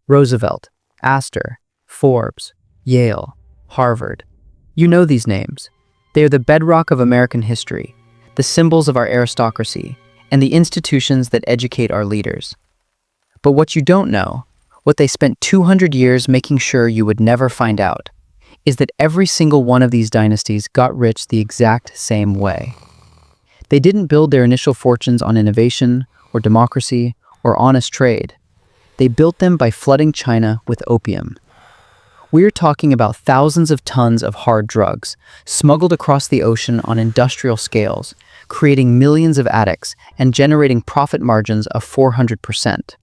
Roosevelt, Astor, Forbes, Yale, Harvard. You know these names. They are the bedrock of American history, the symbols of our aristocracy, and the institutions that educate our leaders. But what you don't know, what they spent 200 years making sure you would never find out, is that every single one of these dynasties got rich the exact same way. They didn't build their initial fortunes on innovation, or democracy, or honest trade. They built them by flooding China with opium. We're talking about thousands of tons of hard drugs, smuggled across the ocean on industrial scales, creating millions of addicts and generating profit margins of 400%.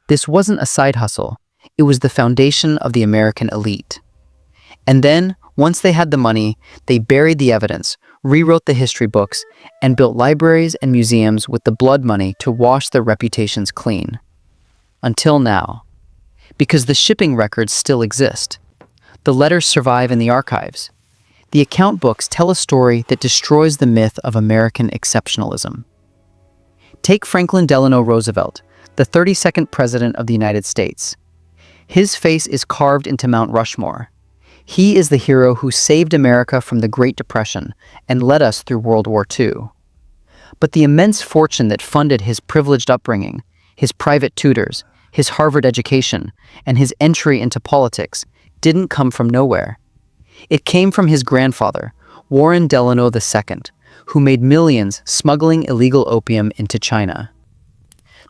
This wasn't a side hustle, it was the foundation of the American elite. And then, once they had the money, they buried the evidence, rewrote the history books, and built libraries and museums with the blood money to wash their reputations clean. Until now. Because the shipping records still exist. The letters survive in the archives. The account books tell a story that destroys the myth of American exceptionalism. Take Franklin Delano Roosevelt, the 32nd President of the United States. His face is carved into Mount Rushmore. He is the hero who saved America from the Great Depression and led us through World War II. But the immense fortune that funded his privileged upbringing, his private tutors, his Harvard education, and his entry into politics didn't come from nowhere. It came from his grandfather, Warren Delano II, who made millions smuggling illegal opium into China.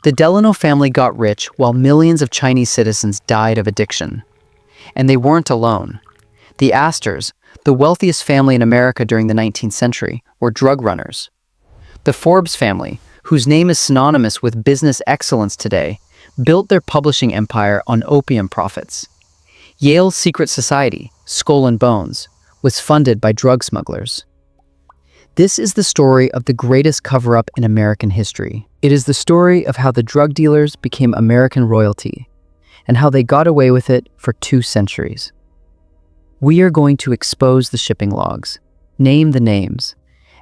The Delano family got rich while millions of Chinese citizens died of addiction. And they weren't alone. The Astors, the wealthiest family in America during the 19th century, were drug runners. The Forbes family, whose name is synonymous with business excellence today, built their publishing empire on opium profits. Yale's secret society, Skull and Bones, was funded by drug smugglers. This is the story of the greatest cover-up in American history. It is the story of how the drug dealers became American royalty, and how they got away with it for 2 centuries. We are going to expose the shipping logs, name the names,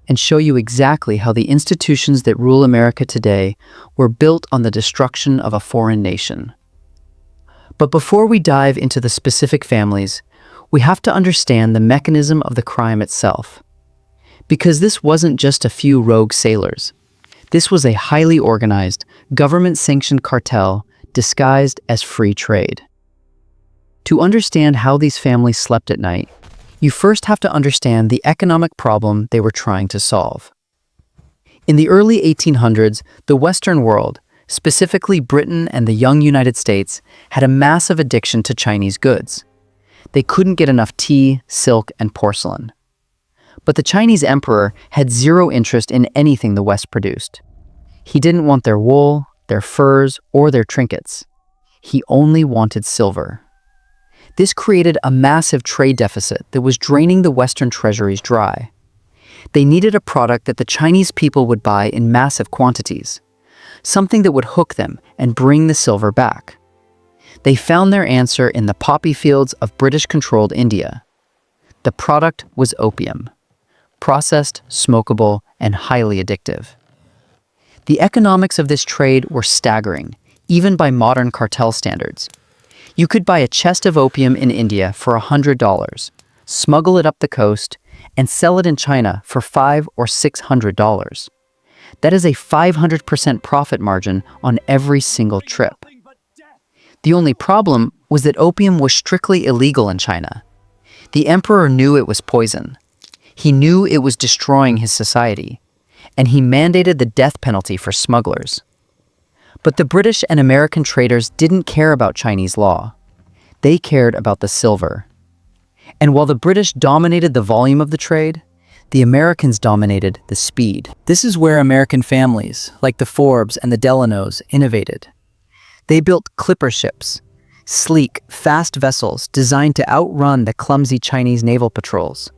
and show you exactly how the institutions that rule America today were built on the destruction of a foreign nation. But before we dive into the specific families, we have to understand the mechanism of the crime itself. Because this wasn't just a few rogue sailors. This was a highly organized, government-sanctioned cartel disguised as free trade. To understand how these families slept at night, you first have to understand the economic problem they were trying to solve. In the early 1800s, the Western world, specifically Britain and the young United States, had a massive addiction to Chinese goods. They couldn't get enough tea, silk, and porcelain. But the Chinese emperor had zero interest in anything the West produced. He didn't want their wool, their furs, or their trinkets. He only wanted silver. This created a massive trade deficit that was draining the Western treasuries dry. They needed a product that the Chinese people would buy in massive quantities, something that would hook them and bring the silver back. They found their answer in the poppy fields of British-controlled India. The product was opium, processed, smokable, and highly addictive. The economics of this trade were staggering, even by modern cartel standards. You could buy a chest of opium in India for $100, smuggle it up the coast, and sell it in China for $500 or $600. That is a 500% profit margin on every single trip. The only problem was that opium was strictly illegal in China. The emperor knew it was poison. He knew it was destroying his society, and he mandated the death penalty for smugglers. But the British and American traders didn't care about Chinese law. They cared about the silver. And while the British dominated the volume of the trade, the Americans dominated the speed. This is where American families, like the Forbes and the Delanos, innovated. They built clipper ships, sleek, fast vessels designed to outrun the clumsy Chinese naval patrols.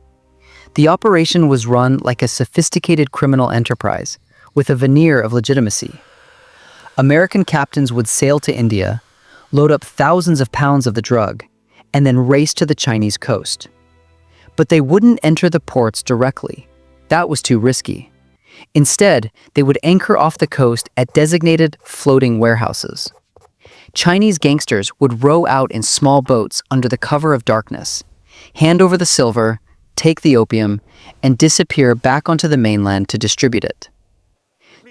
The operation was run like a sophisticated criminal enterprise, with a veneer of legitimacy. American captains would sail to India, load up thousands of pounds of the drug, and then race to the Chinese coast. But they wouldn't enter the ports directly. That was too risky. Instead, they would anchor off the coast at designated floating warehouses. Chinese gangsters would row out in small boats under the cover of darkness, hand over the silver, take the opium, and disappear back onto the mainland to distribute it.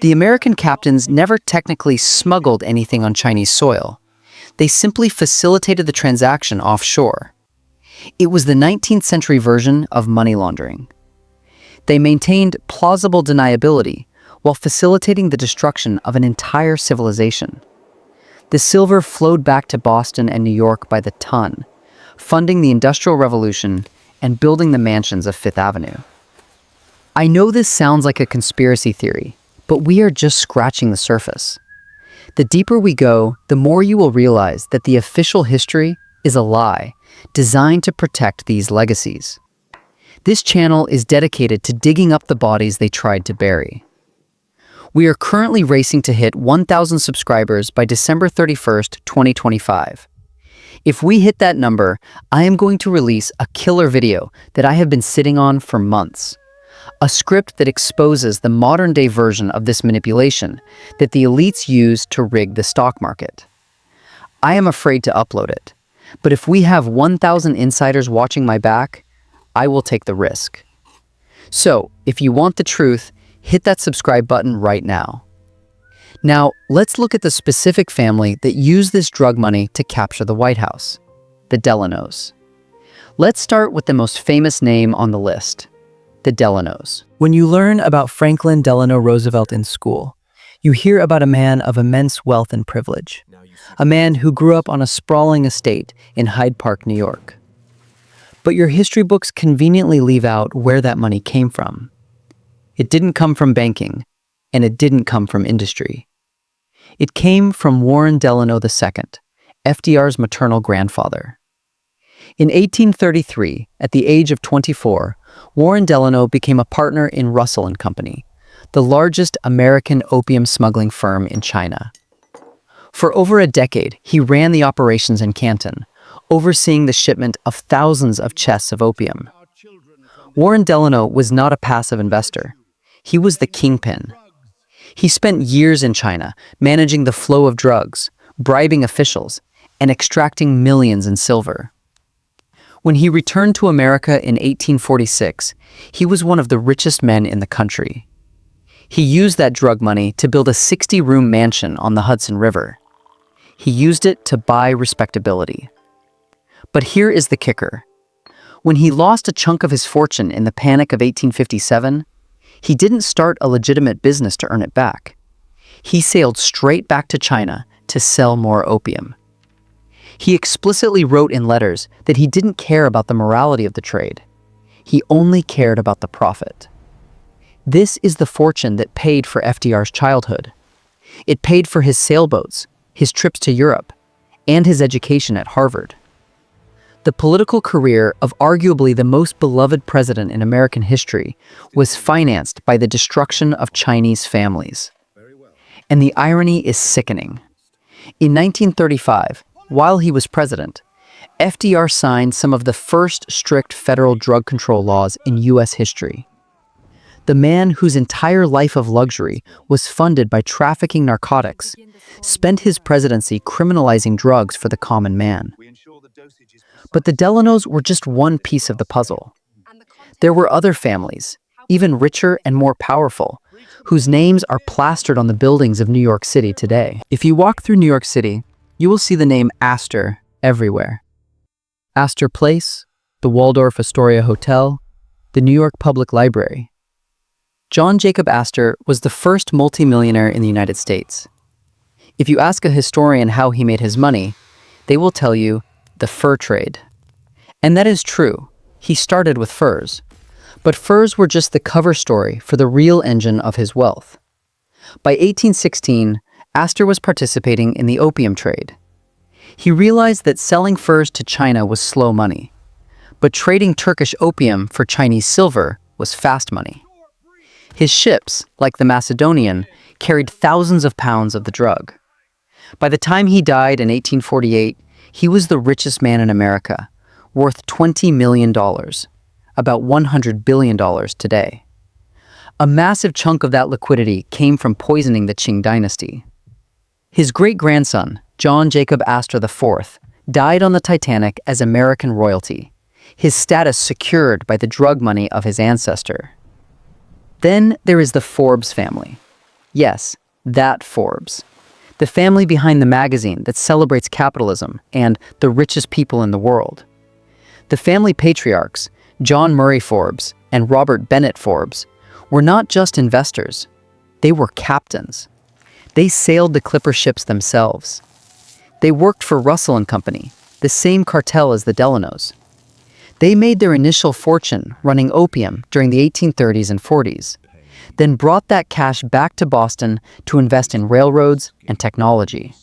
The American captains never technically smuggled anything on Chinese soil. They simply facilitated the transaction offshore. It was the 19th century version of money laundering. They maintained plausible deniability while facilitating the destruction of an entire civilization. The silver flowed back to Boston and New York by the ton, funding the Industrial Revolution and building the mansions of Fifth Avenue. I know this sounds like a conspiracy theory, but we are just scratching the surface. The deeper we go, the more you will realize that the official history is a lie designed to protect these legacies. This channel is dedicated to digging up the bodies they tried to bury. We are currently racing to hit 1,000 subscribers by December 31st, 2025. If we hit that number, I am going to release a killer video that I have been sitting on for months. A script that exposes the modern-day version of this manipulation that the elites use to rig the stock market. I am afraid to upload it, but if we have 1,000 insiders watching my back, I will take the risk. So, if you want the truth, hit that subscribe button right now. Now, let's look at the specific family that used this drug money to capture the White House, the Delanos. Let's start with the most famous name on the list, the Delanos. When you learn about Franklin Delano Roosevelt in school, you hear about a man of immense wealth and privilege, a man who grew up on a sprawling estate in Hyde Park, New York. But your history books conveniently leave out where that money came from. It didn't come from banking, and it didn't come from industry. It came from Warren Delano II, FDR's maternal grandfather. In 1833, at the age of 24, Warren Delano became a partner in Russell and Company, the largest American opium smuggling firm in China. For over a decade, he ran the operations in Canton, overseeing the shipment of thousands of chests of opium. Warren Delano was not a passive investor. He was the kingpin. He spent years in China, managing the flow of drugs, bribing officials, and extracting millions in silver. When he returned to America in 1846, he was one of the richest men in the country. He used that drug money to build a 60-room mansion on the Hudson River. He used it to buy respectability. But here is the kicker. When he lost a chunk of his fortune in the Panic of 1857, he didn't start a legitimate business to earn it back. He sailed straight back to China to sell more opium. He explicitly wrote in letters that he didn't care about the morality of the trade. He only cared about the profit. This is the fortune that paid for FDR's childhood. It paid for his sailboats, his trips to Europe, and his education at Harvard. The political career of arguably the most beloved president in American history was financed by the destruction of Chinese families. And the irony is sickening. In 1935, while he was president, FDR signed some of the first strict federal drug control laws in U.S. history. The man whose entire life of luxury was funded by trafficking narcotics spent his presidency criminalizing drugs for the common man. But the Delanos were just one piece of the puzzle. There were other families, even richer and more powerful, whose names are plastered on the buildings of New York City today. If you walk through New York City, you will see the name Astor everywhere. Astor Place, the Waldorf Astoria Hotel, the New York Public Library. John Jacob Astor was the first multimillionaire in the United States. If you ask a historian how he made his money, they will tell you the fur trade. And that is true. He started with furs. But furs were just the cover story for the real engine of his wealth. By 1816, Astor was participating in the opium trade. He realized that selling furs to China was slow money, but trading Turkish opium for Chinese silver was fast money. His ships, like the Macedonian, carried thousands of pounds of the drug. By the time he died in 1848, he was the richest man in America, worth $20 million, about $100 billion today. A massive chunk of that liquidity came from poisoning the Qing dynasty. His great-grandson, John Jacob Astor IV, died on the Titanic as American royalty, his status secured by the drug money of his ancestor. Then there is the Forbes family. Yes, that Forbes. The family behind the magazine that celebrates capitalism and the richest people in the world. The family patriarchs, John Murray Forbes and Robert Bennett Forbes, were not just investors. They were captains. They sailed the clipper ships themselves. They worked for Russell and Company, the same cartel as the Delanos. They made their initial fortune running opium during the 1830s and 40s, then brought that cash back to Boston to invest in railroads and technology.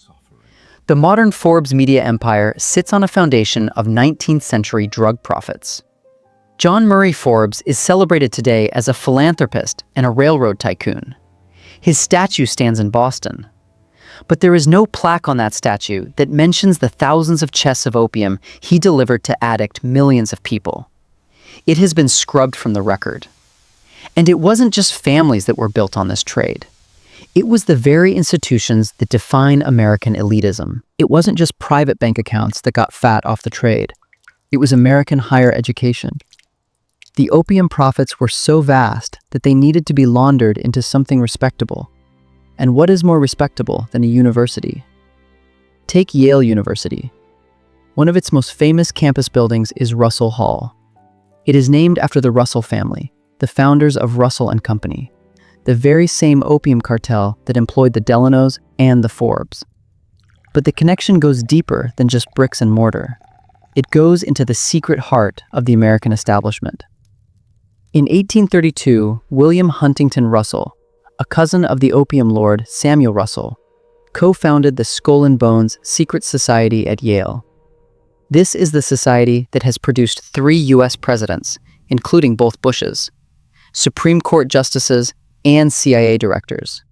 The modern Forbes media empire sits on a foundation of 19th century drug profits. John Murray Forbes is celebrated today as a philanthropist and a railroad tycoon. His statue stands in Boston. But there is no plaque on that statue that mentions the thousands of chests of opium he delivered to addict millions of people. It has been scrubbed from the record. And it wasn't just families that were built on this trade. It was the very institutions that define American elitism. It wasn't just private bank accounts that got fat off the trade. It was American higher education. The opium profits were so vast that they needed to be laundered into something respectable. And what is more respectable than a university? Take Yale University. One of its most famous campus buildings is Russell Hall. It is named after the Russell family, the founders of Russell and Company, the very same opium cartel that employed the Delanos and the Forbes. But the connection goes deeper than just bricks and mortar. It goes into the secret heart of the American establishment. In 1832, William Huntington Russell, a cousin of the opium lord Samuel Russell, co-founded the Skull and Bones secret society at Yale. This is the society that has produced 3 U.S. presidents, including both Bushes, Supreme Court justices, and CIA directors.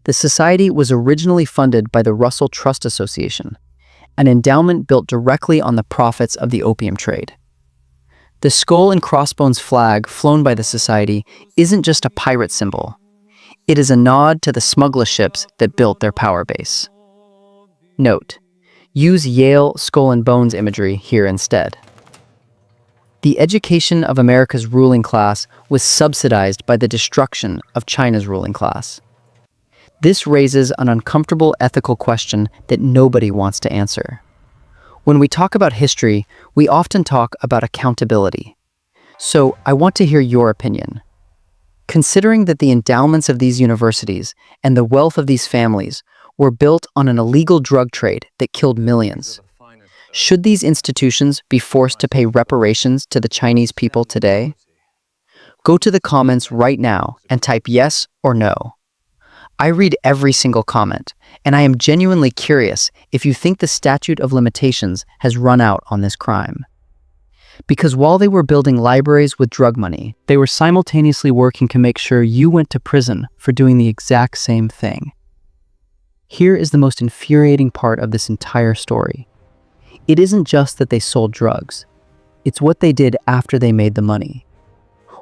The society was originally funded by the Russell Trust Association, an endowment built directly on the profits of the opium trade. The skull and crossbones flag flown by the society isn't just a pirate symbol. It is a nod to the smuggler ships that built their power base. Note: use Yale Skull and Bones imagery here instead. The education of America's ruling class was subsidized by the destruction of China's ruling class. This raises an uncomfortable ethical question that nobody wants to answer. When we talk about history, we often talk about accountability. So I want to hear your opinion. Considering that the endowments of these universities and the wealth of these families were built on an illegal drug trade that killed millions, should these institutions be forced to pay reparations to the Chinese people today? Go to the comments right now and type yes or no. I read every single comment, and I am genuinely curious if you think the statute of limitations has run out on this crime. Because while they were building libraries with drug money, they were simultaneously working to make sure you went to prison for doing the exact same thing. Here is the most infuriating part of this entire story. It isn't just that they sold drugs. It's what they did after they made the money.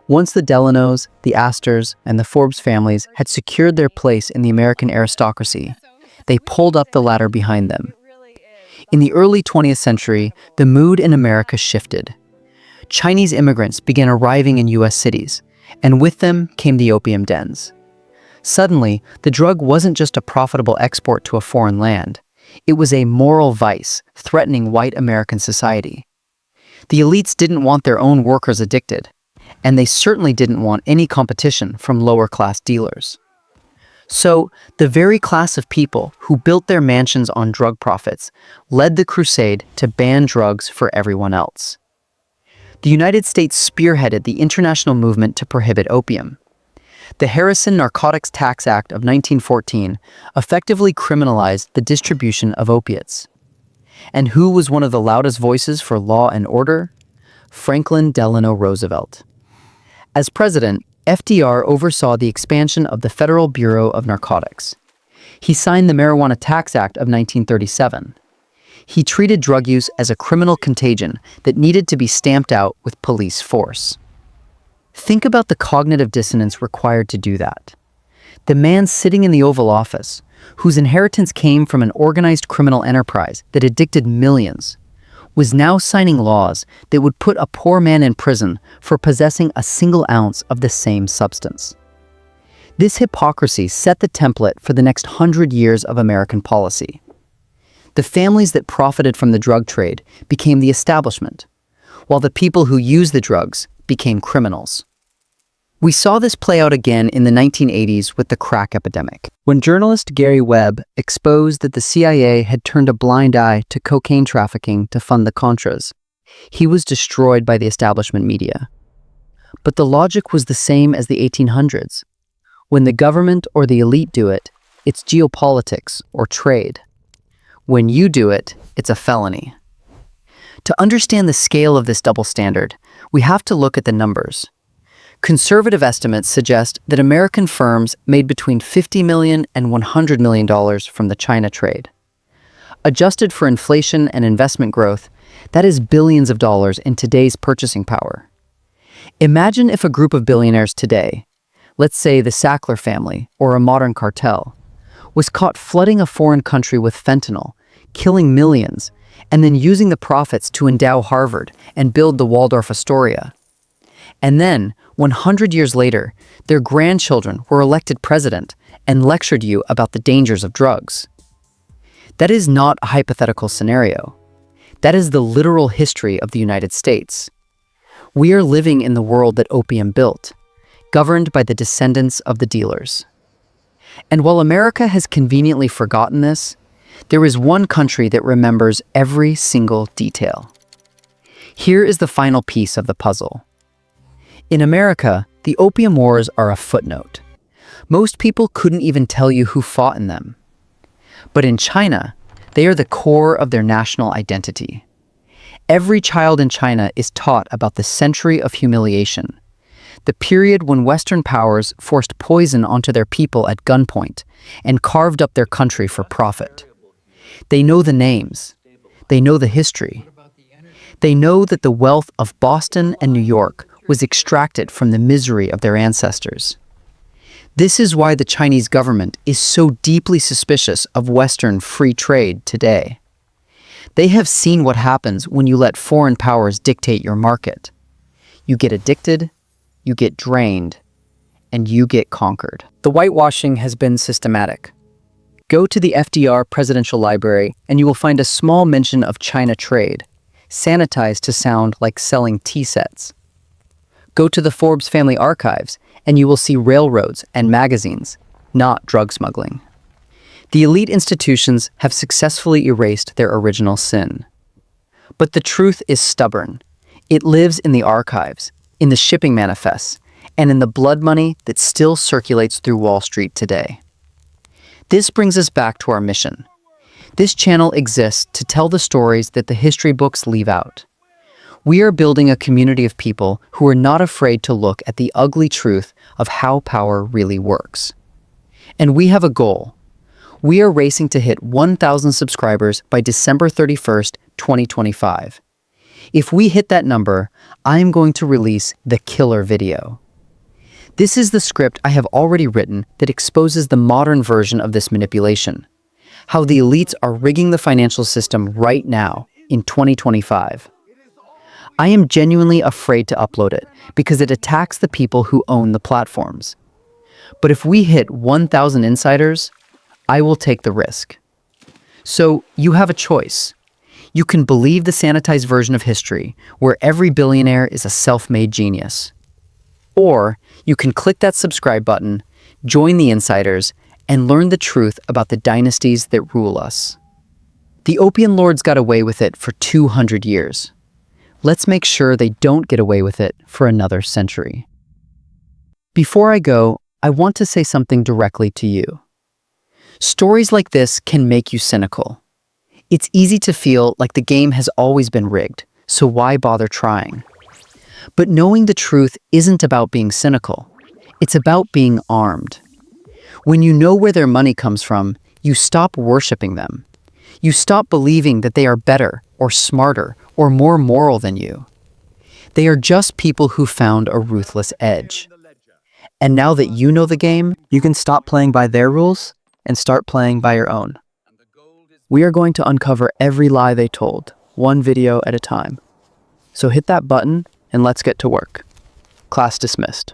Once the Delanos, the Astors, and the Forbes families had secured their place in the American aristocracy, they pulled up the ladder behind them. In the early 20th century, the mood in America shifted. Chinese immigrants began arriving in U.S. cities, and with them came the opium dens. Suddenly, the drug wasn't just a profitable export to a foreign land. It was a moral vice threatening white American society. The elites didn't want their own workers addicted, and they certainly didn't want any competition from lower-class dealers. So, the very class of people who built their mansions on drug profits led the crusade to ban drugs for everyone else. The United States spearheaded the international movement to prohibit opium. The Harrison Narcotics Tax Act of 1914 effectively criminalized the distribution of opiates. And who was one of the loudest voices for law and order? Franklin Delano Roosevelt. As president, FDR oversaw the expansion of the Federal Bureau of Narcotics. He signed the Marijuana Tax Act of 1937. He treated drug use as a criminal contagion that needed to be stamped out with police force. Think about the cognitive dissonance required to do that. The man sitting in the Oval Office, whose inheritance came from an organized criminal enterprise that addicted millions, was now signing laws that would put a poor man in prison for possessing a single ounce of the same substance. This hypocrisy set the template for the next 100 years of American policy. The families that profited from the drug trade became the establishment, while the people who used the drugs became criminals. We saw this play out again in the 1980s with the crack epidemic, when journalist Gary Webb exposed that the CIA had turned a blind eye to cocaine trafficking to fund the Contras. He was destroyed by the establishment media. But the logic was the same as the 1800s. When the government or the elite do it, it's geopolitics or trade. When you do it, it's a felony. To understand the scale of this double standard, we have to look at the numbers. Conservative estimates suggest that American firms made between $50 million and $100 million from the China trade. Adjusted for inflation and investment growth, that is billions of dollars in today's purchasing power. Imagine if a group of billionaires today, let's say the Sackler family or a modern cartel, was caught flooding a foreign country with fentanyl, killing millions, and then using the profits to endow Harvard and build the Waldorf Astoria. And then, 100 years later, their grandchildren were elected president and lectured you about the dangers of drugs. That is not a hypothetical scenario. That is the literal history of the United States. We are living in the world that opium built, governed by the descendants of the dealers. And while America has conveniently forgotten this, there is one country that remembers every single detail. Here is the final piece of the puzzle. In America, the Opium Wars are a footnote. Most people couldn't even tell you who fought in them. But in China, they are the core of their national identity. Every child in China is taught about the century of humiliation, the period when Western powers forced poison onto their people at gunpoint and carved up their country for profit. They know the names. They know the history. They know that the wealth of Boston and New York was extracted from the misery of their ancestors. This is why the Chinese government is so deeply suspicious of Western free trade today. They have seen what happens when you let foreign powers dictate your market. You get addicted, you get drained, and you get conquered. The whitewashing has been systematic. Go to the FDR Presidential Library and you will find a small mention of China trade, sanitized to sound like selling tea sets. Go to the Forbes family archives and you will see railroads and magazines, not drug smuggling. The elite institutions have successfully erased their original sin. But the truth is stubborn. It lives in the archives, in the shipping manifests, and in the blood money that still circulates through Wall Street today. This brings us back to our mission. This channel exists to tell the stories that the history books leave out. We are building a community of people who are not afraid to look at the ugly truth of how power really works. And we have a goal. We are racing to hit 1,000 subscribers by December 31st, 2025. If we hit that number, I am going to release the killer video. This is the script I have already written that exposes the modern version of this manipulation, how the elites are rigging the financial system right now in 2025. I am genuinely afraid to upload it because it attacks the people who own the platforms. But if we hit 1,000 insiders, I will take the risk. So you have a choice. You can believe the sanitized version of history where every billionaire is a self-made genius. Or you can click that subscribe button, join the insiders, and learn the truth about the dynasties that rule us. The opium lords got away with it for 200 years. Let's make sure they don't get away with it for another century. Before I go, I want to say something directly to you. Stories like this can make you cynical. It's easy to feel like the game has always been rigged, so why bother trying? But knowing the truth isn't about being cynical. It's about being armed. When you know where their money comes from, you stop worshiping them. You stop believing that they are better or smarter or more moral than you. They are just people who found a ruthless edge. And now that you know the game, you can stop playing by their rules and start playing by your own. We are going to uncover every lie they told, one video at a time. So hit that button and let's get to work. Class dismissed.